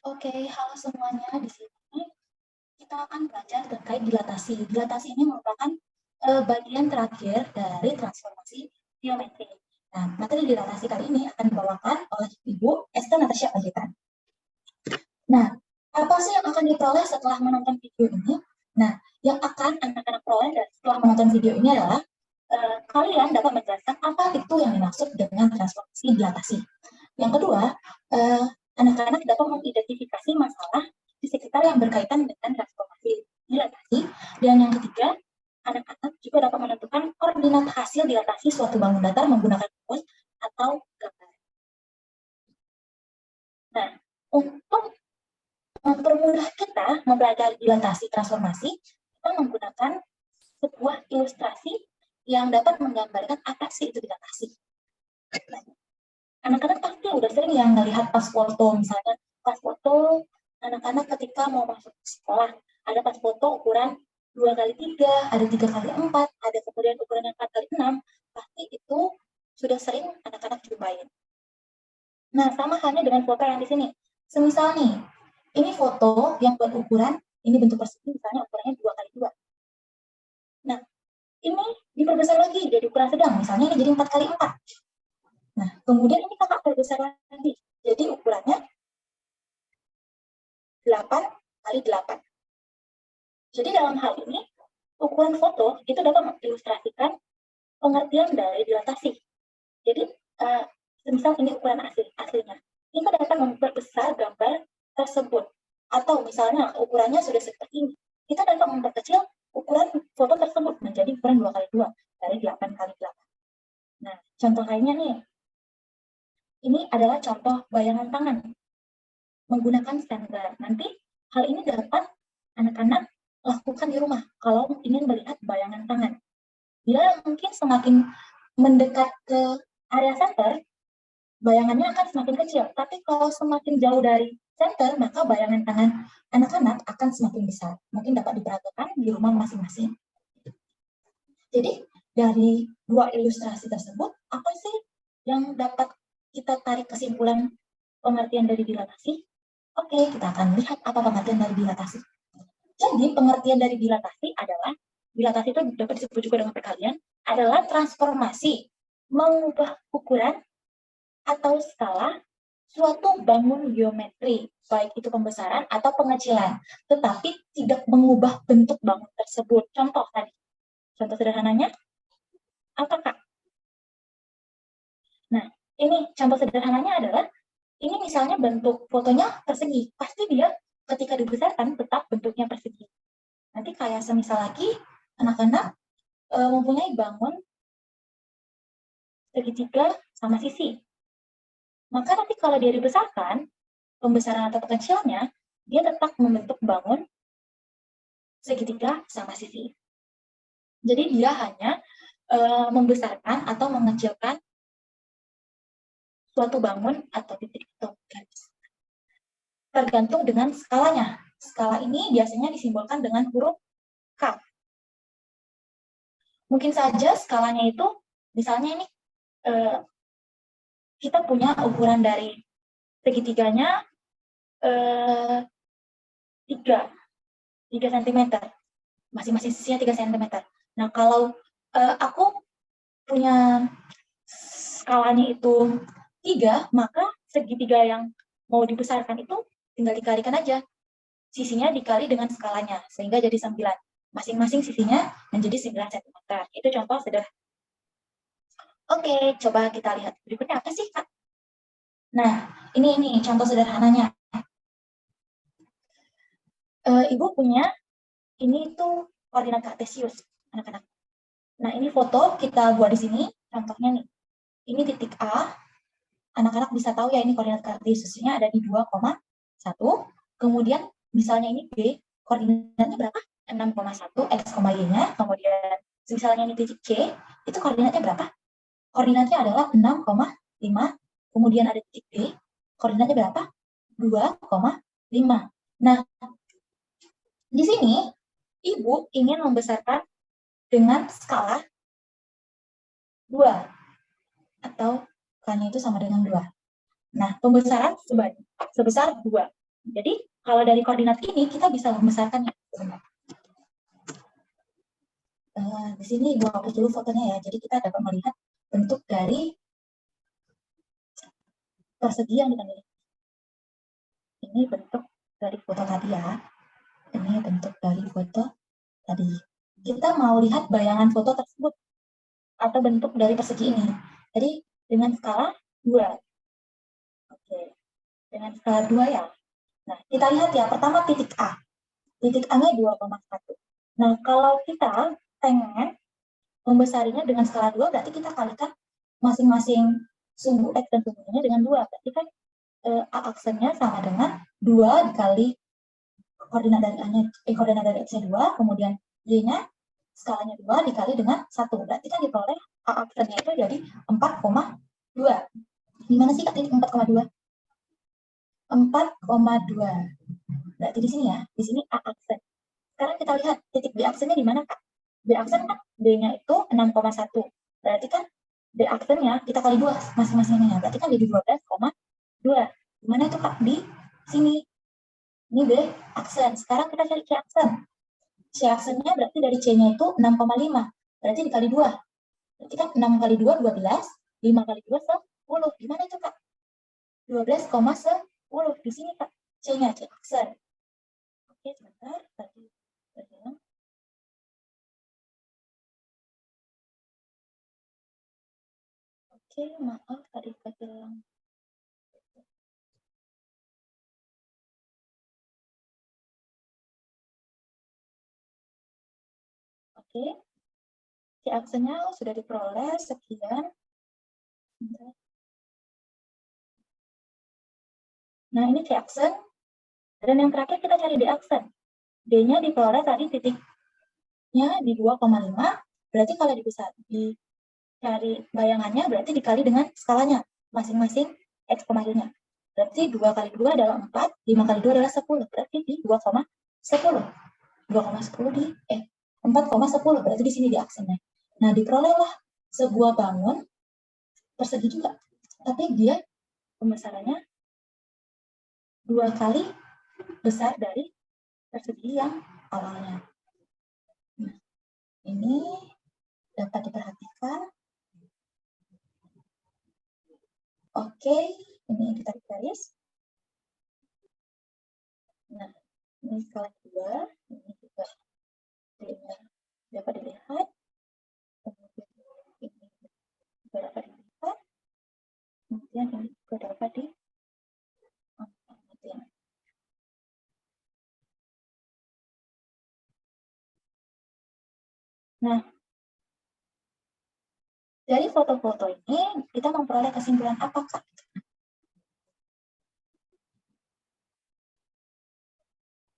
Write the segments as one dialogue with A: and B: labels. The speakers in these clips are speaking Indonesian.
A: Oke, halo semuanya. Di sini kita akan belajar terkait dilatasi. Dilatasi ini merupakan bagian terakhir dari transformasi geometri. Nah, materi dilatasi kali ini akan dibawakan oleh Ibu Esther Natasha Panjaitan. Nah, apa sih yang akan diperoleh setelah menonton video ini? Nah, yang akan anak-anak peroleh setelah menonton video ini adalah kalian dapat menjelaskan apa itu yang dimaksud dengan transformasi dilatasi. Yang kedua, anak-anak dapat mengidentifikasi masalah di sekitar yang berkaitan dengan transformasi dilatasi. Dan yang ketiga, anak-anak juga dapat menentukan koordinat hasil dilatasi suatu bangun datar menggunakan rumus atau gambar. Nah, untuk mempermudah kita mempelajari dilatasi transformasi, kita menggunakan sebuah ilustrasi yang dapat menggambarkan apa sih itu dilatasi. Anak-anak pasti udah sering yang melihat pas foto, misalnya pas foto anak-anak ketika mau masuk sekolah, ada pas foto ukuran 2x3, ada 3x4, ada kemudian ukuran 4x6, pasti itu sudah sering anak-anak cobain. Nah, sama halnya dengan foto yang di sini. Semisal nih, ini foto yang berukuran, ini bentuk persegi, misalnya ukurannya 2x2. Nah, ini diperbesar lagi jadi ukuran sedang, misalnya ini jadi 4x4. Nah, kemudian ini kakak perbesar lagi, jadi ukurannya 8x8. Jadi dalam hal ini, ukuran foto itu dapat mengilustrasikan pengertian dari dilatasi. Jadi, misal ini ukuran aslinya. Ini dapat memperbesar gambar tersebut. Atau misalnya ukurannya sudah seperti ini. Kita dapat memperkecil ukuran foto tersebut menjadi ukuran 2x2 dari 8x8. Nah, contoh lainnya nih. Ini adalah contoh bayangan tangan menggunakan sender. Nanti hal ini dapat anak-anak lakukan di rumah kalau ingin melihat bayangan tangan. Bila mungkin semakin mendekat ke area center, bayangannya akan semakin kecil. Tapi kalau semakin jauh dari center, maka bayangan tangan anak-anak akan semakin besar. Mungkin dapat diperhatikan di rumah masing-masing. Jadi dari dua ilustrasi tersebut, apa sih yang dapat kita tarik kesimpulan pengertian dari dilatasi? Oke, kita akan lihat apa pengertian dari dilatasi. Jadi pengertian dari dilatasi adalah, dilatasi itu dapat disebut juga dengan perkalian, adalah transformasi, mengubah ukuran atau skala suatu bangun geometri, baik itu pembesaran atau pengecilan, tetapi tidak mengubah bentuk bangun tersebut. Contoh tadi, contoh sederhananya, apa Kak? Nah, ini contoh sederhananya adalah, ini misalnya bentuk fotonya persegi, pasti dia ketika dibesarkan tetap bentuknya persegi. Nanti kayak semisal lagi, anak-anak mempunyai bangun segitiga sama sisi. Maka nanti kalau dia dibesarkan, pembesaran atau pengecilannya, dia tetap membentuk bangun segitiga sama sisi. Jadi dia hanya membesarkan atau mengecilkan suatu bangun atau titik atau garis. Tergantung dengan skalanya. Skala ini biasanya disimbolkan dengan huruf K. Mungkin saja skalanya itu, misalnya ini kita punya ukuran dari segitiganya 3 cm, masing-masing sisinya 3 cm. Nah, kalau aku punya skalanya itu 3, maka segitiga yang mau dibesarkan itu tinggal dikalikan aja. Sisinya dikali dengan skalanya, sehingga jadi 9. Masing-masing sisinya menjadi 9 cm. Itu contoh sederhana. Oke, coba kita lihat berikutnya apa sih, Kak? Nah, ini contoh sederhananya. Ibu punya, ini tuh koordinat kartesius, anak-anak. Nah, ini foto kita buat di sini, contohnya nih. Ini titik A, anak-anak bisa tahu ya ini koordinat kartesiusnya ada di 2,1. Kemudian misalnya ini B, koordinatnya berapa? 6,1 X, Y-nya. Kemudian misalnya ini titik C, itu koordinatnya berapa? Koordinatnya adalah 6,5. Kemudian ada titik B, koordinatnya berapa? 2,5. Nah, di sini Ibu ingin membesarkan dengan skala 2, atau K-nya itu sama dengan 2. Nah, pembesaran sebesar 2. Jadi kalau dari koordinat ini kita bisa membesarkannya. Di sini gua hapus dulu fotonya ya. Jadi kita dapat melihat bentuk dari persegi yang kita miliki. Ini bentuk dari foto tadi ya. Ini bentuk dari foto tadi. Kita mau lihat bayangan foto tersebut atau bentuk dari persegi ini. Jadi dengan skala 2. Oke. Dengan skala 2 ya. Nah, kita lihat ya. Pertama titik A. Titik A-nya 2,1. Nah, kalau kita pengen membesarinya dengan skala 2, berarti kita kalikan masing-masing sumbu X dan sumbu Y dengan 2. Berarti kan A aksennya sama dengan 2 dikali koordinat dari A-nya, koordinat dari X-nya 2, kemudian Y-nya skalanya 2 dikali dengan 1. Berarti kan diperoleh A aksennya itu jadi 4,2. Gimana sih Kak titik 4,2? 4,2. Berarti di sini ya, di sini A aksen. Sekarang kita lihat titik B aksennya di mana Kak? B aksen kan B-nya itu 6,1. Berarti kan B aksennya kita kali 2 masing-masingnya. Berarti kan jadi 12,2. Gimana itu Kak? Di sini. Ini B aksen. Sekarang kita cari C aksen. C aksennya berarti dari C-nya itu 6,5. Berarti dikali 2. Berarti kan 6 kali 2, 12. 5 kali 2, 10. Gimana itu Kak? 12,10. Di sini Kak. C-nya, C aksen. Oke, sebentar. Tadi. Oke, maaf tadi kehilangan. Oke, C aksennya sudah diperoleh sekian. Nah, ini C aksen. Dan yang terakhir kita cari D aksen. D-nya diperoleh tadi titiknya di 2,5. Berarti kalau dicari bayangannya, berarti dikali dengan skalanya. Masing-masing X, Y-nya. Berarti 2 kali 2 adalah 4, 5 kali 2 adalah 10. Berarti di 2,10. 2,10 di 4,10. Berarti di sini di aksennya. Nah, diperolehlah sebuah bangun persegi juga. Tapi dia pembesarannya 2 kali besar dari persegi yang awalnya. Nah, ini dapat diperhatikan. Oke, ini kita garis. Nah, ini skala 2, ini juga dapat dilihat. Kemudian ini juga dapat dilihat. Kemudian ini juga dapat di Nah, dari foto-foto ini kita memperoleh kesimpulan apa, Kak?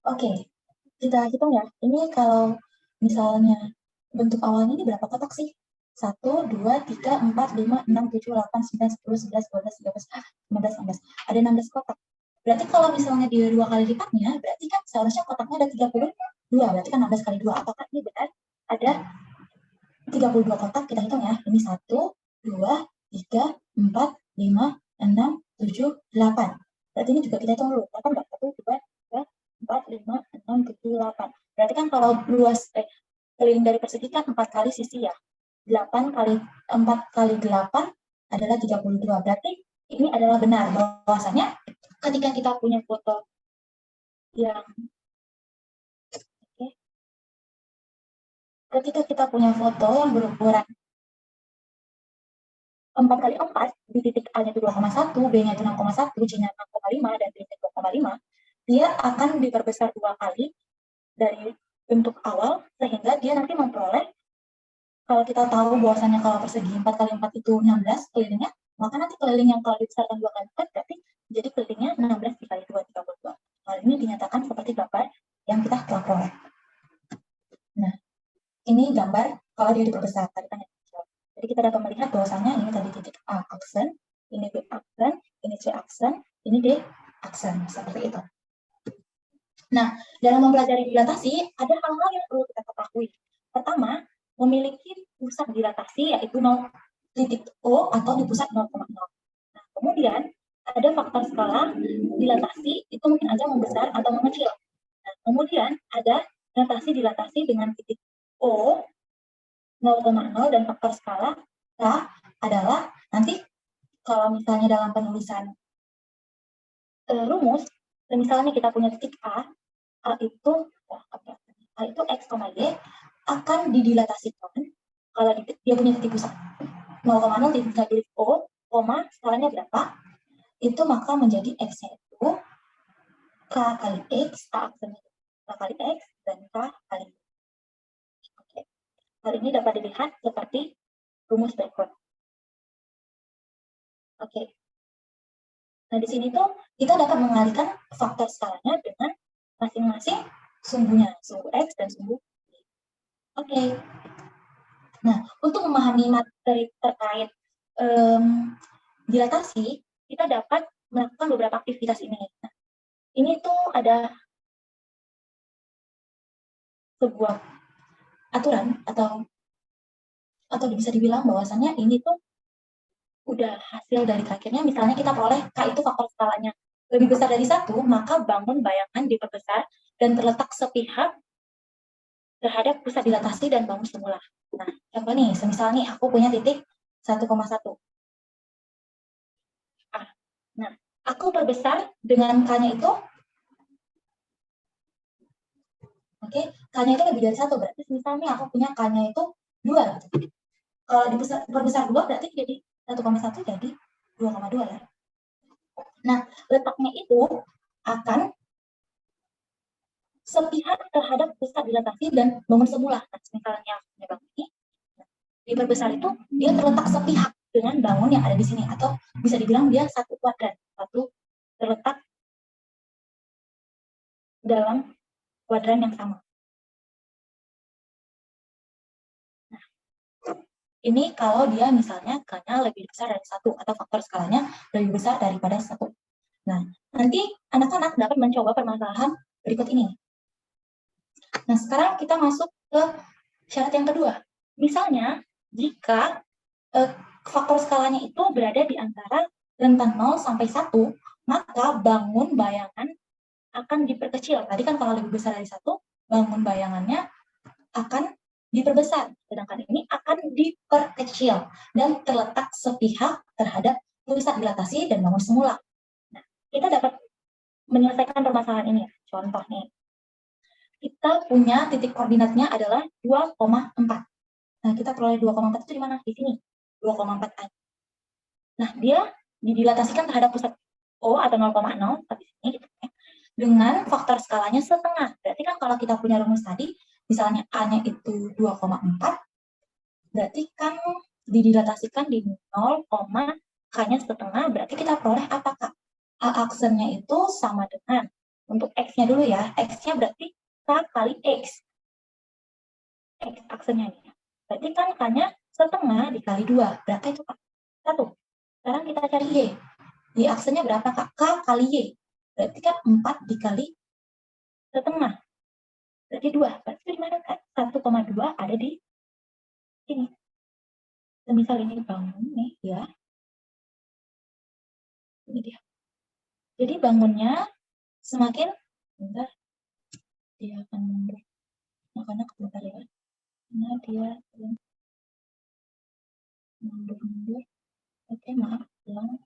A: Oke, kita hitung ya. Ini kalau misalnya bentuk awalnya ini berapa kotak sih? 1, 2, 3, 4, 5, 6, 7, 8, 9, 10, 11, 12, 13, 15, 16. Ada 16 kotak. Berarti kalau misalnya dia 2 kali lipatnya, berarti kan seharusnya kotaknya ada 32. Berarti kan 16 kali 2. Apakah ini benar? Ada 32 kotak, kita hitung ya. Ini 1, 2, 3, 4, 5, 6, 7, 8. Berarti ini juga kita hitung dulu. 8 enggak? 1, 2, 3, 4, 5, 6, 7, 8. Berarti kan kalau luas keliling dari persegi kan 4 kali sisi ya. 8 kali 4 kali 8 adalah 32. Berarti ini adalah benar bahwasanya ketika kita punya foto yang ketika kita punya foto yang berukuran 4 kali 4 di titik A-nya itu 2,1, B-nya itu 6,1, C-nya 6,5, dan D-nya 2,5, dia akan diperbesar 2 kali dari bentuk awal, sehingga dia nanti memperoleh, kalau kita tahu bahwasannya kalau persegi 4 kali 4 itu 16 kelilingnya, maka nanti keliling yang kalau dibesarkan 2 kali 4, berarti jadi kelilingnya 16 dikali 2, 32. Hal ini dinyatakan seperti gambar yang kita telah peroleh. Nah, ini gambar kalau dia diperbesar. Tadi kan jadi kita dapat melihat bahwasannya ini tadi titik A aksen, ini B aksen, ini C aksen, ini D aksen, seperti itu. Nah, dalam mempelajari dilatasi, ada hal-hal yang perlu kita ketahui. Pertama, memiliki pusat dilatasi yaitu 0 titik O atau di pusat 0,0. Nah, kemudian ada ada faktor skala dilatasi, itu mungkin aja membesar atau mengecil. Nah, kemudian ada dilatasi dengan titik O 0,0 dan faktor skala K adalah nanti kalau misalnya dalam penulisan rumus, misalnya kita punya titik A itu X, Y akan didilatasikan kalau dia punya titik pusat 0,0 titik O, skalanya berapa, itu maka menjadi X-nya itu K kali X, A aksennya K kali X, dan K kali Y. Oke. Hal ini dapat dilihat seperti rumus berikut. Oke. Nah, di sini tuh kita dapat mengalihkan faktor skalanya dengan masing-masing sumbunya, sumbu X dan sumbu Y. Oke. Nah, untuk memahami materi terkait dilatasi, kita dapat melakukan beberapa aktivitas ini. Nah, ini tuh ada sebuah aturan atau bisa dibilang bahwasannya ini tuh udah hasil dari terakhirnya. Misalnya kita peroleh K itu faktor skalanya lebih besar dari 1, maka bangun bayangan diperbesar dan terletak sepihak terhadap pusat dilatasi dan bangun semula. Nah, contoh nih, semisal nih aku punya titik 1,1. Nah, aku perbesar dengan K-nya itu, oke, K-nya itu lebih dari 1, berarti misalnya aku punya K-nya itu 2. Kalau diperbesar 2, berarti jadi 1,1 jadi 2,2 ya. Nah, letaknya itu akan sepihak terhadap pusat dilatasi dan bangun semula. Nah, misalnya bangun ini, diperbesar itu dia terletak sepihak dengan bangun yang ada di sini, atau bisa dibilang dia satu kuadran, terletak dalam kuadran yang sama. Nah, ini kalau dia misalnya K-nya lebih besar dari 1 atau faktor skalanya lebih besar daripada 1. Nah, nanti anak-anak dapat mencoba permasalahan berikut ini. Nah, sekarang kita masuk ke syarat yang kedua. Misalnya, jika faktor skalanya itu berada di antara rentan 0 sampai 1, maka bangun bayangan akan diperkecil. Tadi kan kalau lebih besar dari 1, bangun bayangannya akan diperbesar. Sedangkan ini akan diperkecil dan terletak sepihak terhadap pusat dilatasi dan bangun semula. Nah, kita dapat menyelesaikan permasalahan ini. Contoh nih, kita punya titik koordinatnya adalah 2,4. Nah, kita peroleh 2,4 itu di mana? Di sini, 2,4A. Nah, dia didilatasikan terhadap pusat O atau 0,0, tapi sini gitu ya, dengan faktor skalanya setengah. Berarti kan kalau kita punya rumus tadi, misalnya A-nya itu 2,4, berarti kan didilatasikan di 0, K-nya setengah, berarti kita peroleh apakah? A aksennya itu sama dengan, untuk X-nya dulu ya, X-nya berarti K kali X. X aksennya ini. Berarti kan K-nya setengah dikali 2. Berapa itu Kak? 1. Sekarang kita cari Y. Y aksennya berapa Kak? K kali Y. Berarti kan 4 dikali setengah. Berarti 2. Berarti di mana Kak? 1,2 ada di sini. Misal ini bangun nih ya. Ini dia. Jadi bangunnya semakin bentar, dia akan mundur. Makanya bentar ya. Karena dia mundur. Oke, maaf. Ulang.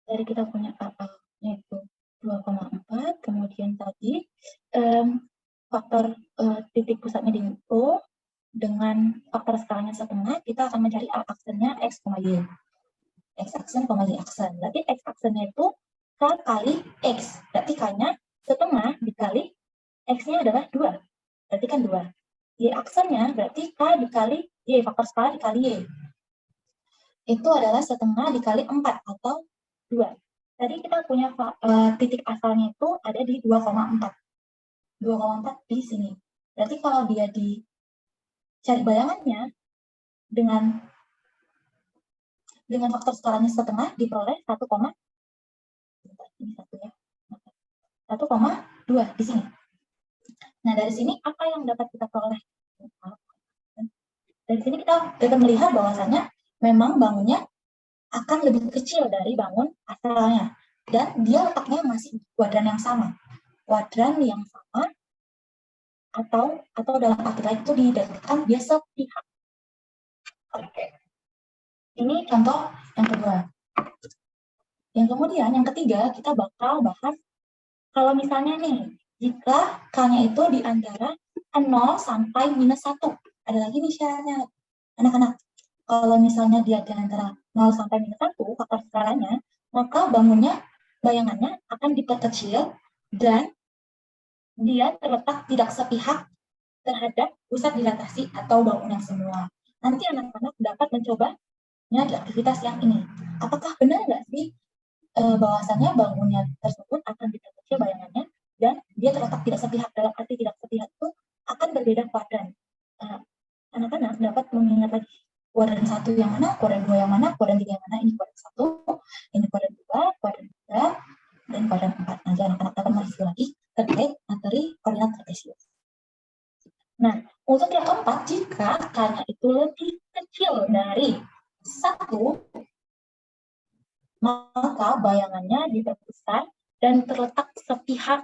A: Dari kita punya AA-nya itu 2,4, kemudian tadi faktor titik pusatnya di O dengan faktor skalanya setengah, kita akan mencari A aksennya X, Y. X aksen, Y aksen. Berarti X aksennya itu K kali X. Berarti K-nya setengah dikali X-nya adalah 2. Berarti kan 2. Y aksennya berarti K dikali Y, faktor skala dikali Y. Itu adalah setengah dikali 4 atau 2. Tadi kita punya titik asalnya itu ada di 2,4. 2,4 di sini. Berarti kalau dia dicari bayangannya dengan faktor skalanya setengah diperoleh 1,2 di sini. Nah, dari sini apa yang dapat kita peroleh? Dari sini kita dapat melihat bahwasannya memang bangunnya akan lebih kecil dari bangun asalnya. Dan dia letaknya masih di kuadran yang sama. Kuadran yang sama atau dalam arti lain itu didekatkan dia sepihak. Oke. Ini contoh yang kedua. Yang kemudian, yang ketiga, kita bakal bahas kalau misalnya nih, jika K-nya itu di antara 0 sampai minus 1. Ada lagi nih syaratnya, anak-anak. Kalau misalnya dia di antara 0 sampai minus 1, faktor skalanya, maka bayangannya akan diperkecil dan dia terletak tidak sepihak terhadap pusat dilatasi atau bangunan semua. Nanti anak-anak dapat mencobanya di aktivitas yang ini. Apakah benar nggak sih bahwasannya bangunan tersebut akan diperkecil bayangannya dan dia terletak tidak sepihak? Dalam arti tidak sepihak itu akan berbeda kuadran. Anak-anak dapat mengingat lagi kuadran 1 yang mana, kuadran 2 yang mana, kuadran 3 yang mana. Ini kuadran 1, ini kuadran 2, kuadran 3, dan kuadran 4. Nanti anak-anak dapat mereview lagi terkait materi koordinat kartesius. Nah, untuk yang keempat, jika K-nya itu lebih kecil dari 1, maka bayangannya diperbesar dan terletak sepihak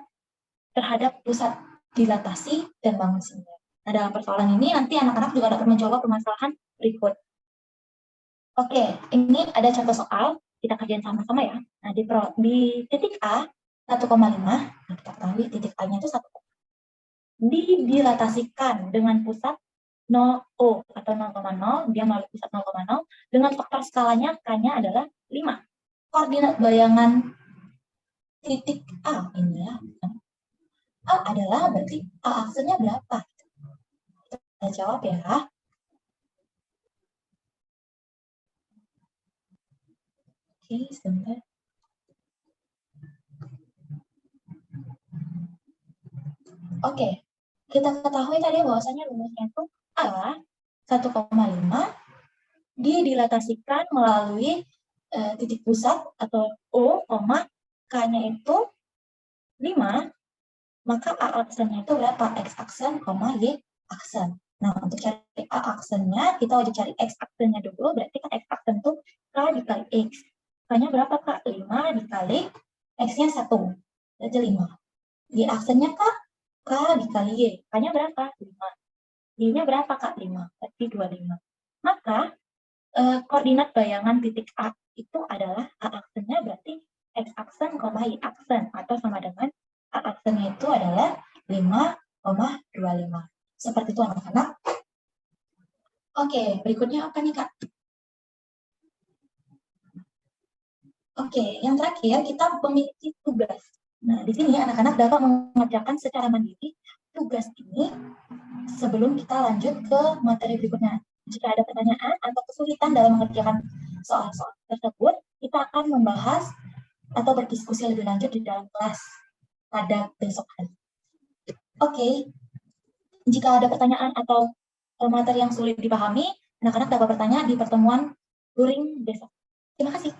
A: terhadap pusat dilatasi dan bangun sehingga. Nah, dalam persoalan ini nanti anak-anak juga dapat mencoba permasalahan berikut. Oke, ini ada contoh soal, kita kerjain sama-sama ya. Nah, di titik A 1,5, nah kita ketahui titik A-nya itu 1. Dilatasikan dengan pusat 0 atau 0,0, dia melalui pusat 0,0, dengan faktor skalanya K-nya adalah 5. Koordinat bayangan titik A ini ya. A adalah berarti A aksennya berapa? Kita jawab ya. Oke, sebentar. Oke, kita ketahui tadi bahwasanya rumusnya itu A 1,5 dilatasikan melalui titik pusat atau O, K-nya itu 5, maka A aksennya itu berapa? X aksen, Y aksen. Nah, untuk cari A aksennya, kita wajib cari X aksennya dulu, berarti kan X aksen itu K dikali X. K-nya berapa, Kak? 5 dikali X-nya 1, berarti 5. Y aksennya, Kak? K dikali Y. K-nya berapa? 5. Y-nya berapa, Kak? 5, berarti 25. Maka, koordinat bayangan titik A itu adalah A aksennya berarti X aksen, Y aksen, atau sama dengan A aksennya itu adalah 5,25. Seperti itu anak-anak. Oke, berikutnya apa nih, Kak? Oke, yang terakhir kita memiliki tugas. Nah, di sini anak-anak dapat mengerjakan secara mandiri tugas ini sebelum kita lanjut ke materi berikutnya. Jika ada pertanyaan atau kesulitan dalam mengerjakan soal-soal tersebut, kita akan membahas atau berdiskusi lebih lanjut di dalam kelas pada besok hari. Oke, jika ada pertanyaan atau materi yang sulit dipahami, anak-anak dapat bertanya di pertemuan luring besok. Terima kasih.